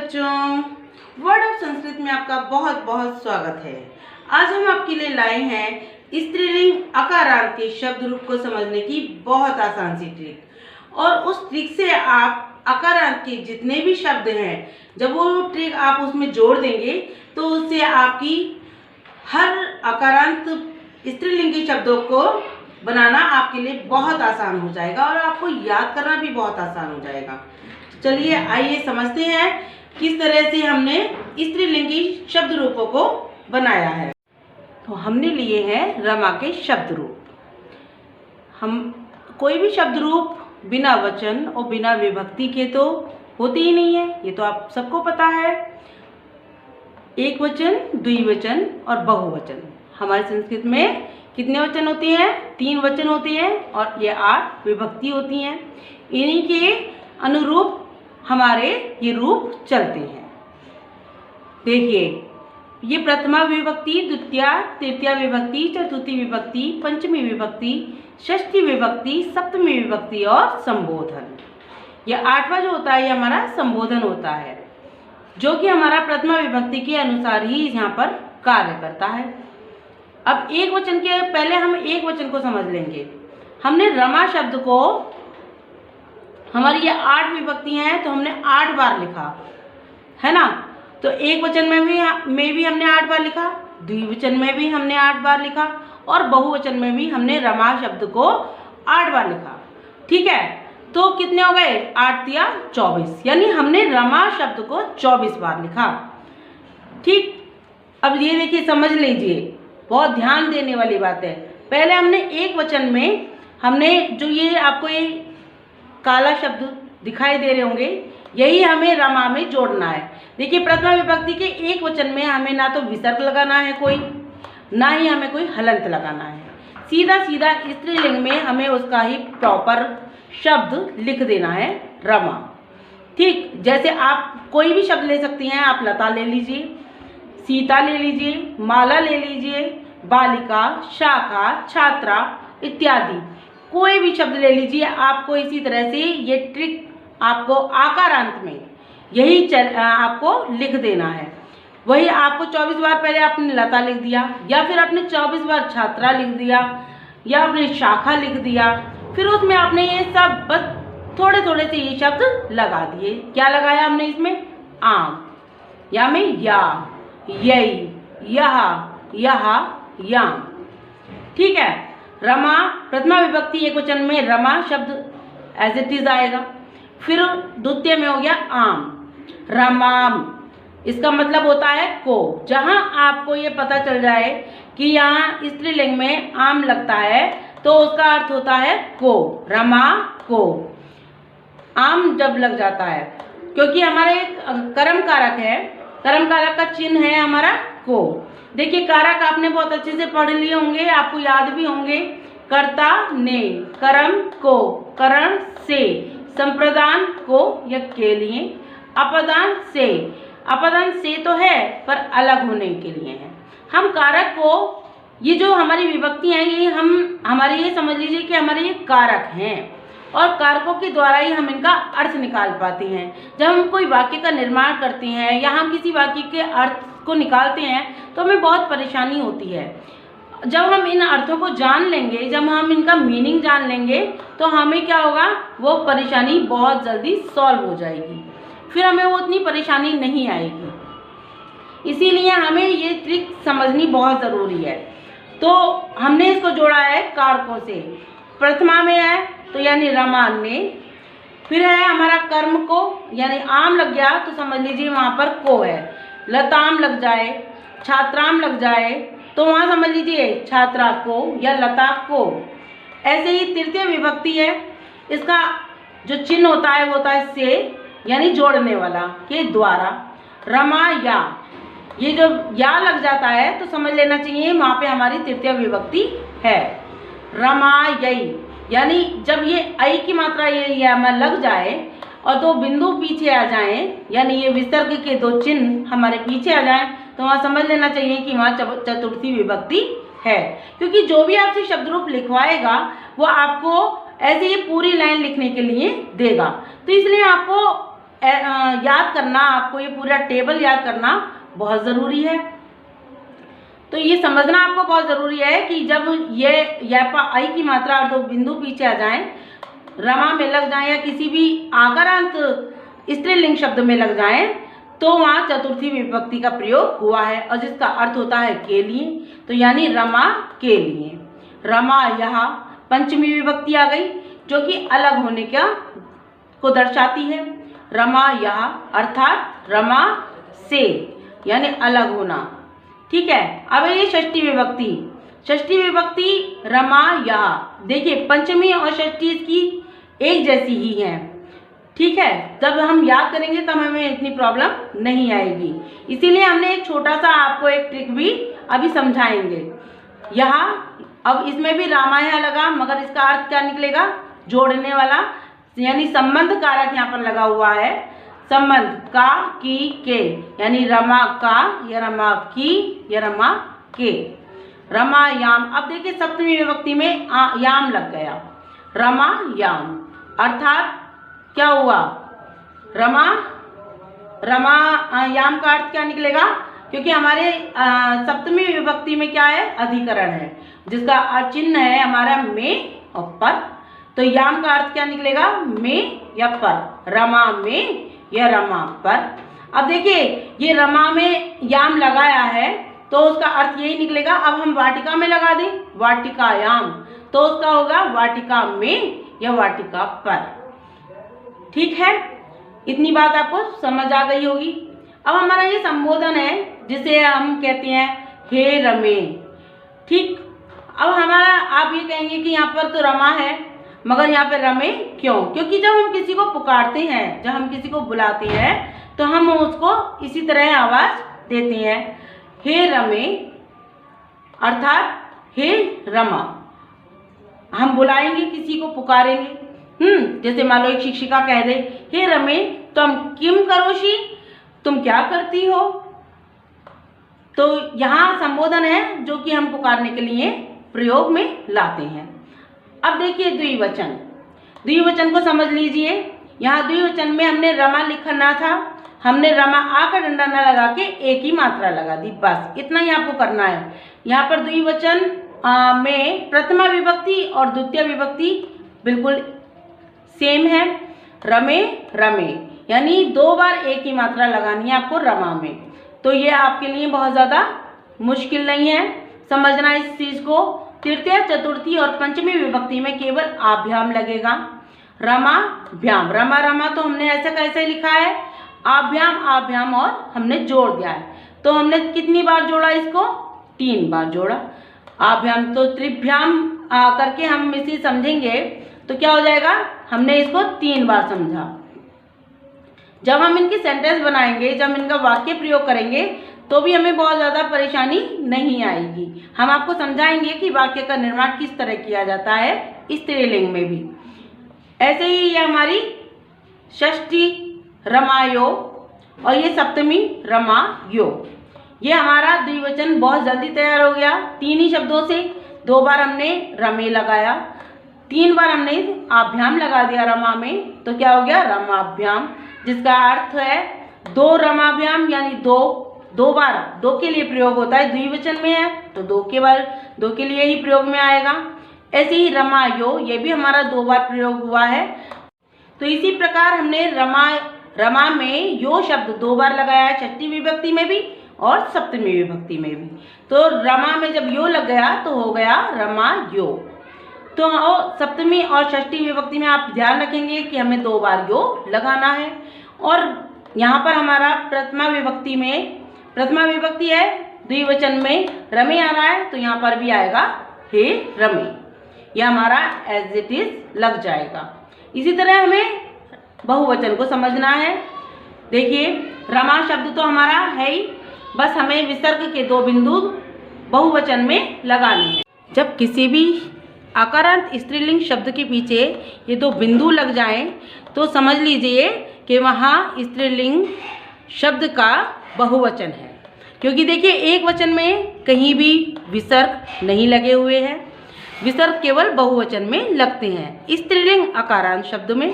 बच्चों, word of Sanskrit में आपका बहुत बहुत स्वागत है। आज हम आपके लिए लाए हैं स्त्रीलिंग अकारांत के शब्द रूप को समझने की बहुत आसान सी ट्रिक। और उस ट्रिक से आप अकारांत के जितने भी शब्द हैं, जब वो ट्रिक आप उसमें जोड़ देंगे तो उससे आपकी हर अकारांत स्त्रीलिंगी शब्दों को बनाना आपके लिए बहुत आसान हो जाएगा और आपको याद करना भी बहुत आसान हो जाएगा। चलिए आइए समझते हैं किस तरह से हमने स्त्रीलिंगी शब्द रूपों को बनाया है। तो हमने लिए हैं रमा के शब्द रूप। हम कोई भी शब्द रूप बिना वचन और बिना विभक्ति के तो होते ही नहीं है, ये तो आप सबको पता है। एक वचन, द्विवचन और बहुवचन। हमारे संस्कृत में कितने वचन होते हैं? 3 वचन होते हैं और ये 8 विभक्ति होती हैं। इन्हीं के अनुरूप हमारे ये रूप चलते हैं। देखिए, ये प्रथमा विभक्ति, द्वितीया, तृतीया विभक्ति, चतुर्थी विभक्ति, पंचमी विभक्ति, षष्ठी विभक्ति, सप्तमी विभक्ति और संबोधन। ये 8वां जो होता है ये हमारा संबोधन होता है, जो कि हमारा प्रथमा विभक्ति के अनुसार ही यहाँ पर कार्य करता है। अब एक वचन के पहले हम एक वचन को समझ लेंगे। हमने रमा शब्द को, हमारी ये 8 विभक्ति हैं तो हमने 8 बार लिखा है ना। तो एक वचन में भी हमने 8 बार लिखा, द्विवचन में भी हमने 8 बार लिखा और बहुवचन में भी हमने रमा शब्द को 8 बार लिखा। ठीक है, तो कितने हो गए? 8 या 24, यानी हमने रमा शब्द को 24 बार लिखा। ठीक, अब ये देखिए, समझ लीजिए, बहुत ध्यान देने वाली बात है। पहले हमने एक वचन में हमने जो ये आपको ये काला शब्द दिखाई दे रहे होंगे, यही हमें रमा में जोड़ना है। देखिए, प्रथमा विभक्ति के एक वचन में हमें ना तो विसर्ग लगाना है कोई, ना ही हमें कोई हलंत लगाना है। सीधा सीधा स्त्रीलिंग में हमें उसका ही प्रॉपर शब्द लिख देना है, रमा। ठीक, जैसे आप कोई भी शब्द ले सकती हैं। आप लता ले लीजिए, सीता ले लीजिए, माला ले लीजिए, बालिका, शाखा, छात्रा इत्यादि कोई भी शब्द ले लीजिए। आपको इसी तरह से ये ट्रिक आपको आकारांत में यही आपको लिख देना है। वही आपको 24 बार पहले आपने लता लिख दिया, या फिर आपने 24 बार छात्रा लिख दिया, या आपने शाखा लिख दिया। फिर उसमें आपने ये सब बस थोड़े थोड़े से ये शब्द लगा दिए। क्या लगाया हमने इसमें? आम, या में या, यही, यह, याम। ठीक है, रमा प्रथमा विभक्ति एक वचन में रमा शब्द एज इट इज आएगा। फिर द्वितीय में हो गया आम, रमाम। इसका मतलब होता है को। जहां आपको ये पता चल जाए कि यहाँ स्त्रीलिंग में आम लगता है तो उसका अर्थ होता है को, रमा को। आम जब लग जाता है, क्योंकि हमारे कर्म कारक है, कर्म कारक का चिन्ह है हमारा को। देखिए, कारक आपने बहुत अच्छे से पढ़ लिए होंगे, आपको याद भी होंगे। कर्ता ने, कर्म को, करण से, संप्रदान को या के लिए, अपदान से। अपदान से तो है पर अलग होने के लिए है। हम कारक को, ये जो हमारी विभक्ति हैं, ये हमारे ये समझ लीजिए कि हमारे ये कारक हैं और कारकों के द्वारा ही हम इनका अर्थ निकाल पाते हैं। जब हम कोई वाक्य का निर्माण करते हैं या हम किसी वाक्य के अर्थ को निकालते हैं तो हमें बहुत परेशानी होती है। जब हम इन अर्थों को जान लेंगे, जब हम इनका मीनिंग जान लेंगे तो हमें क्या होगा, वो परेशानी बहुत जल्दी सॉल्व हो जाएगी। फिर हमें वो उतनी परेशानी नहीं आएगी। इसीलिए हमें ये ट्रिक समझनी बहुत ज़रूरी है। तो हमने इसको जोड़ा है कारकों से। प्रथमा में है तो यानी रमा ने, फिर है हमारा कर्म को, यानी आम लग गया तो समझ लीजिए वहाँ पर को है। लताम लग जाए, छात्राम लग जाए तो वहाँ समझ लीजिए छात्रा को या लता को। ऐसे ही तृतीय विभक्ति है, इसका जो चिन्ह होता है वो होता है से, यानी जोड़ने वाला के द्वारा। रमा या, ये जो या लग जाता है तो समझ लेना चाहिए वहाँ पे हमारी तृतीय विभक्ति है। रमा यई, यानी जब ये ऐ की मात्रा ये या में लग जाए और 2 बिंदु पीछे आ जाएं, यानी ये विसर्ग के 2 चिन्ह हमारे पीछे आ जाएं, तो वहाँ समझ लेना चाहिए कि वहाँ चतुर्थी विभक्ति है। क्योंकि जो भी आपसे शब्द रूप लिखवाएगा वो आपको ऐसे ही पूरी लाइन लिखने के लिए देगा। तो इसलिए आपको याद करना, आपको ये पूरा टेबल याद करना बहुत ज़रूरी है। तो ये समझना आपको बहुत ज़रूरी है कि जब ये आई की मात्रा और 2 बिंदु पीछे आ जाएं, रमा में लग जाएं या किसी भी आकारांत स्त्रीलिंग शब्द में लग जाएं, तो वहाँ चतुर्थी विभक्ति का प्रयोग हुआ है और जिसका अर्थ होता है के लिए। तो यानी रमा के लिए। रमा यहाँ पंचमी विभक्ति आ गई जो कि अलग होने को दर्शाती है। रमा यहाँ अर्थात रमा से, यानी अलग होना। ठीक है, अब ये षष्ठी विभक्ति। षष्ठी विभक्ति रमा यहाँ, देखिए पंचमी और षष्ठी इसकी एक जैसी ही है। ठीक है, जब हम याद करेंगे तब हमें इतनी प्रॉब्लम नहीं आएगी। इसीलिए हमने एक छोटा सा आपको एक ट्रिक भी अभी समझाएंगे। यहाँ अब इसमें भी रामा यहाँ लगा, मगर इसका अर्थ क्या निकलेगा? जोड़ने वाला, यानी संबंध कारक यहाँ पर लगा हुआ है। संबंध का, की, के, यानी रमा का या रमा की या रमा के। रमा याम। अब देखिए सप्तमी विभक्ति में याम लग गया। रमा याम अर्थात क्या हुआ? रमा याम का अर्थ क्या निकलेगा? क्योंकि हमारे सप्तमी विभक्ति में क्या है? अधिकरण है, जिसका अर्थ चिन्ह है हमारा में और पर। तो याम का अर्थ क्या निकलेगा? में या पर। रमा में या रमा पर। अब देखिए ये रमा में याम लगाया है तो उसका अर्थ यही निकलेगा। अब हम वाटिका में लगा दें, वाटिका याम, तो उसका होगा वाटिका में या वाटिका पर। ठीक है, इतनी बात आपको समझ आ गई होगी। अब हमारा ये संबोधन है जिसे हम कहते हैं हे रमे। ठीक, अब हमारा आप ये कहेंगे कि यहाँ पर तो रमा है मगर यहाँ पे रमे क्यों? क्योंकि जब हम किसी को पुकारते हैं, जब हम किसी को बुलाते हैं तो हम उसको इसी तरह आवाज देते हैं, हे रमे अर्थात हे रमा। हम बुलाएंगे किसी को, पुकारेंगे। जैसे मान लो एक शिक्षिका कह दे, हे रमे तुम किम करोशी, तुम क्या करती हो? तो यहाँ संबोधन है जो कि हम पुकारने के लिए प्रयोग में लाते हैं। अब देखिए द्विवचन। द्विवचन को समझ लीजिए। यहाँ द्विवचन में हमने रमा लिखना था, हमने रमा आ का डंडा न लगा के एक ही मात्रा लगा दी, बस इतना ही आपको करना है। यहाँ पर द्विवचन में प्रथमा विभक्ति और द्वितीय विभक्ति बिल्कुल सेम है। रमे रमे, यानी 2 बार एक ही मात्रा लगानी है आपको रमा में। तो ये आपके लिए बहुत ज़्यादा मुश्किल नहीं है समझना इस चीज़ को। तृतीय, चतुर्थी और पंचमी विभक्ति में केवल आभ्याम लगेगा। रमा भ्याम, रमा रमा तो हमने ऐसा कैसे लिखा है? आभ्याम आभ्याम और हमने जोड़ दिया है। तो हमने कितनी बार जोड़ा इसको? 3 बार जोड़ा। आभ्याम तो त्रिभ्याम करके हम इसे समझेंगे तो क्या हो जाएगा? हमने इसको 3 बार समझा। जब हम इनकी सेंटेंस बनाएंगे, जब इनका वाक्य प्रयोग करेंगे तो भी हमें बहुत ज़्यादा परेशानी नहीं आएगी। हम आपको समझाएंगे कि वाक्य का निर्माण किस तरह किया जाता है स्त्रीलिंग में भी। ऐसे ही ये हमारी षष्ठी रमायो और ये सप्तमी रमायो। ये हमारा द्विवचन बहुत जल्दी तैयार हो गया। 3 ही शब्दों से 2 बार हमने रमे लगाया, 3 बार हमने आभ्याम लगा दिया रमा में, तो क्या हो गया? रमाभ्याम, जिसका अर्थ है 2 रमाभ्याम, यानी 2 बार 2 के लिए प्रयोग होता है। द्विवचन में है तो 2 के लिए ही प्रयोग में आएगा। ऐसे ही रमायो, ये भी हमारा 2 बार प्रयोग हुआ है। तो इसी प्रकार हमने रमा में यो शब्द 2 बार लगाया है, षष्ठी विभक्ति में भी और सप्तमी विभक्ति में भी। तो रमा में जब यो लग गया तो हो गया रमा यो। तो सप्तमी और षष्ठी विभक्ति में आप ध्यान रखेंगे कि हमें 2 बार यो लगाना है। और यहाँ पर हमारा प्रथमा विभक्ति है, द्विवचन में रमे आ रहा है तो यहाँ पर भी आएगा हे रमे। यह हमारा एज इट इज लग जाएगा। इसी तरह हमें बहुवचन को समझना है। देखिए रमा शब्द तो हमारा है ही, बस हमें विसर्ग के 2 बिंदु बहुवचन में लगाने हैं। जब किसी भी आकारांत स्त्रीलिंग शब्द के पीछे ये 2 बिंदु लग जाएं तो समझ लीजिए कि वहाँ स्त्रीलिंग शब्द का बहुवचन है। क्योंकि देखिए एक वचन में कहीं भी विसर्ग नहीं लगे हुए हैं, विसर्ग केवल बहुवचन में लगते हैं स्त्रीलिंग आकारांत शब्द में।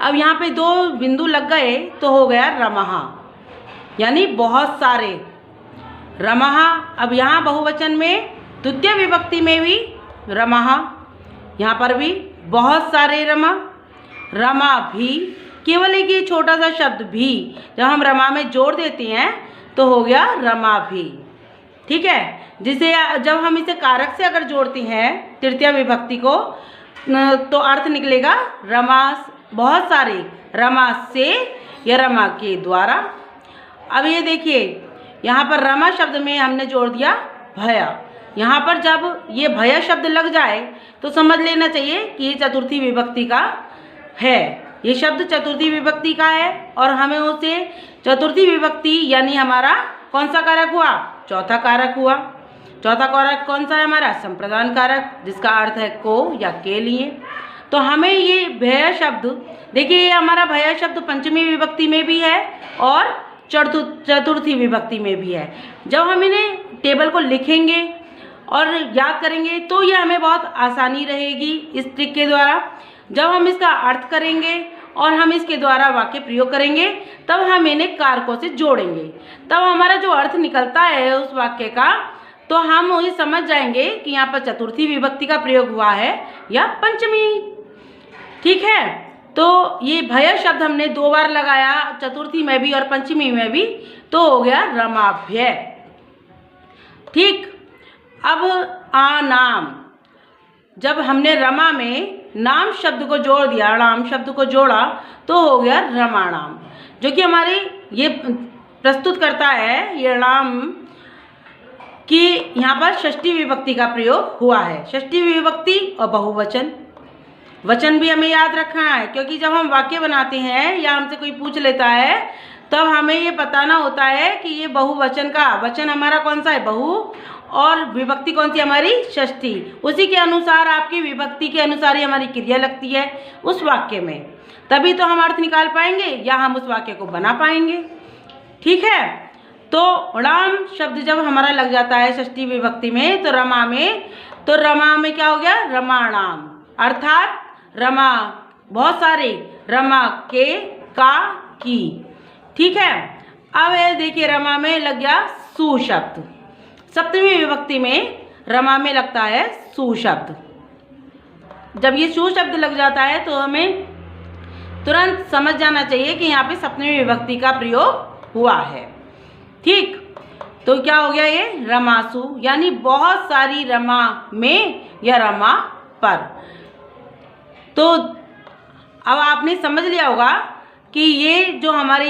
अब यहाँ पे 2 बिंदु लग गए तो हो गया रमः, यानी बहुत सारे रमः। अब यहाँ बहुवचन में द्वितीय विभक्ति में भी रमः, यहाँ पर भी बहुत सारे रमा, रमा भी, केवल एक ये छोटा सा शब्द भी जब हम रमा में जोड़ देते हैं तो हो गया रमा भी। ठीक है, जिसे जब हम इसे कारक से अगर जोड़ते हैं तृतीय विभक्ति को तो अर्थ निकलेगा रमा, बहुत सारे, रमा से या रमा के द्वारा। अब ये देखिए यहाँ पर रमा शब्द में हमने जोड़ दिया भया। यहाँ पर जब ये भया शब्द लग जाए तो समझ लेना चाहिए कि ये चतुर्थी विभक्ति का है। ये शब्द चतुर्थी विभक्ति का है और हमें उसे चतुर्थी विभक्ति यानी हमारा कौन सा कारक हुआ, चौथा कारक हुआ। चौथा कारक कौन सा है हमारा, संप्रदान कारक, जिसका अर्थ है को या के लिए। तो हमें ये भय शब्द, देखिए ये हमारा भय शब्द पंचमी विभक्ति में भी है और चतुर्थी विभक्ति में भी है। जब हम इन्हें टेबल को लिखेंगे और याद करेंगे तो ये हमें बहुत आसानी रहेगी इस ट्रिक के द्वारा। जब हम इसका अर्थ करेंगे और हम इसके द्वारा वाक्य प्रयोग करेंगे तब हम इन्हें कारकों से जोड़ेंगे, तब हमारा जो अर्थ निकलता है उस वाक्य का तो हम वही समझ जाएंगे कि यहाँ पर चतुर्थी विभक्ति का प्रयोग हुआ है या पंचमी। ठीक है, तो ये भय शब्द हमने 2 बार लगाया, चतुर्थी में भी और पंचमी में भी, तो हो गया रमाभ्य। ठीक, अब आनाम, जब हमने रमा में नाम शब्द को जोड़ दिया, नाम शब्द को जोड़ा तो हो गया रमाणाम, जो कि हमारे ये प्रस्तुत करता है ये नाम कि यहाँ पर षष्ठी विभक्ति का प्रयोग हुआ है। षष्ठी विभक्ति और बहुवचन, वचन भी हमें याद रखना है, क्योंकि जब हम वाक्य बनाते हैं या हमसे कोई पूछ लेता है तब हमें ये बताना होता है कि ये बहुवचन का, वचन हमारा कौन सा है, बहु, और विभक्ति कौन सी हमारी, षष्ठी। उसी के अनुसार, आपकी विभक्ति के अनुसार ही हमारी क्रिया लगती है उस वाक्य में, तभी तो हम अर्थ निकाल पाएंगे या हम उस वाक्य को बना पाएंगे। ठीक है, तो राम शब्द जब हमारा लग जाता है षष्ठी विभक्ति में तो रमा में क्या हो गया, रमाणाम, अर्थात रमा बहुत सारे, रमा के, का, की। ठीक है, अब ये देखिए रमा में लग गया सु शब्द, सप्तमी विभक्ति में रमा में लगता है सु शब्द। जब ये सु शब्द लग जाता है तो हमें तुरंत समझ जाना चाहिए कि यहाँ पे सप्तमी विभक्ति का प्रयोग हुआ है। ठीक, तो क्या हो गया ये रमासु, यानी बहुत सारी रमा में या रमा पर। तो अब आपने समझ लिया होगा कि ये जो हमारे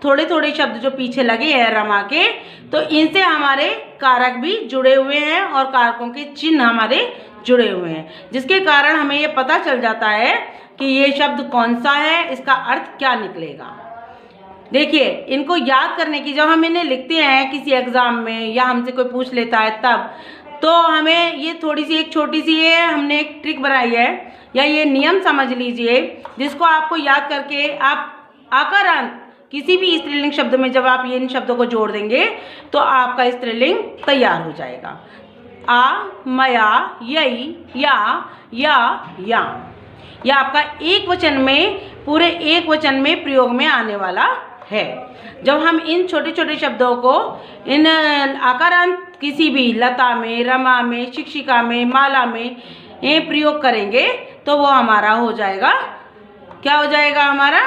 थोड़े थोड़े शब्द जो पीछे लगे हैं रमा के, तो इनसे हमारे कारक भी जुड़े हुए हैं और कारकों के चिन्ह हमारे जुड़े हुए हैं, जिसके कारण हमें ये पता चल जाता है कि ये शब्द कौन सा है, इसका अर्थ क्या निकलेगा। देखिए, इनको याद करने की, जब हम इन्हें लिखते हैं किसी एग्ज़ाम में या हमसे कोई पूछ लेता है तब, तो हमें ये थोड़ी सी एक छोटी सी ये हमने एक ट्रिक बनाई है या ये नियम समझ लीजिए, जिसको आपको याद करके आप आकारांत किसी भी स्त्रीलिंग शब्द में जब आप ये इन शब्दों को जोड़ देंगे तो आपका स्त्रीलिंग तैयार हो जाएगा। आ, मया, यई, या आपका एक वचन में, पूरे एक वचन में प्रयोग में आने वाला है। जब हम इन छोटे छोटे शब्दों को इन आकारांत किसी भी लता में, रमा में, शिक्षिका में, माला में ये प्रयोग करेंगे तो वो हमारा हो जाएगा, क्या हो जाएगा, हमारा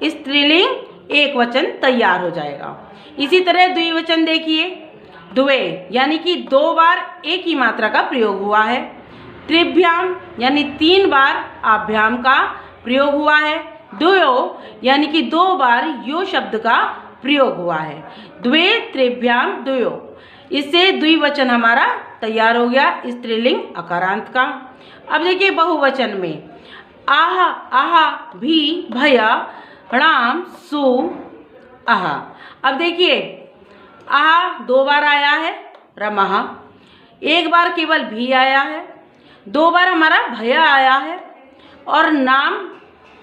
स्त्रीलिंग एक वचन तैयार हो जाएगा। इसी तरह द्विवचन देखिए, द्वे यानी कि 2 बार एक ही मात्रा का प्रयोग हुआ है। त्रिभ्याम यानी 3 बार आभ्याम का प्रयोग हुआ है। द्वयो यानी कि 2 बार यो शब्द का प्रयोग हुआ है। द्वे, त्रिभ्याम, द्वयो, इससे द्विवचन हमारा तैयार हो गया स्त्रीलिंग अकारांत का। अब देखिए बहुवचन में आहा, आहा, भी, भया, राम, सु, आहा। अब देखिए आहा 2 बार आया है, रमः, 1 बार केवल भी आया है, 2 बार हमारा भया आया है और नाम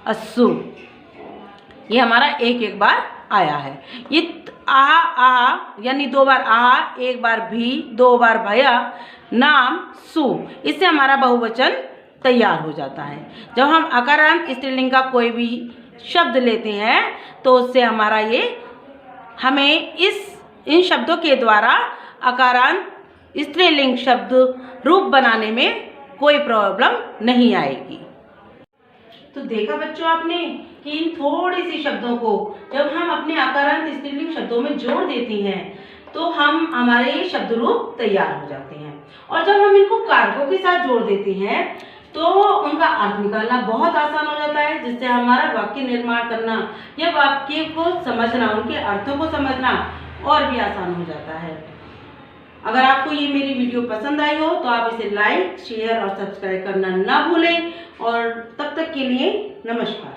अस्सु, ये हमारा एक बार आया है। ये आहा, आहा यानी 2 बार आहा, 1 बार भी, 2 बार भया, नाम, सु, इससे हमारा बहुवचन तैयार हो जाता है। जब हम अकारांत स्त्रीलिंग का कोई भी शब्द लेते हैं तो उससे हमें इन शब्दों के द्वारा अकारांत स्त्रीलिंग शब्द रूप बनाने में कोई प्रॉब्लम नहीं आएगी। तो देखा बच्चों आपने कि इन थोड़ी सी शब्दों को जब हम अपने अकारांत स्त्रीलिंग शब्दों में जोड़ देती हैं तो हमारे शब्द रूप तैयार हो जाते हैं। और जब हम इनको कारकों के साथ जोड़ देते हैं तो उनका अर्थ निकालना बहुत आसान हो जाता है, जिससे हमारा वाक्य निर्माण करना या वाक्य को समझना, उनके अर्थों को समझना और भी आसान हो जाता है। अगर आपको ये मेरी वीडियो पसंद आई हो तो आप इसे लाइक, शेयर और सब्सक्राइब करना ना भूलें। और तब तक के लिए नमस्कार।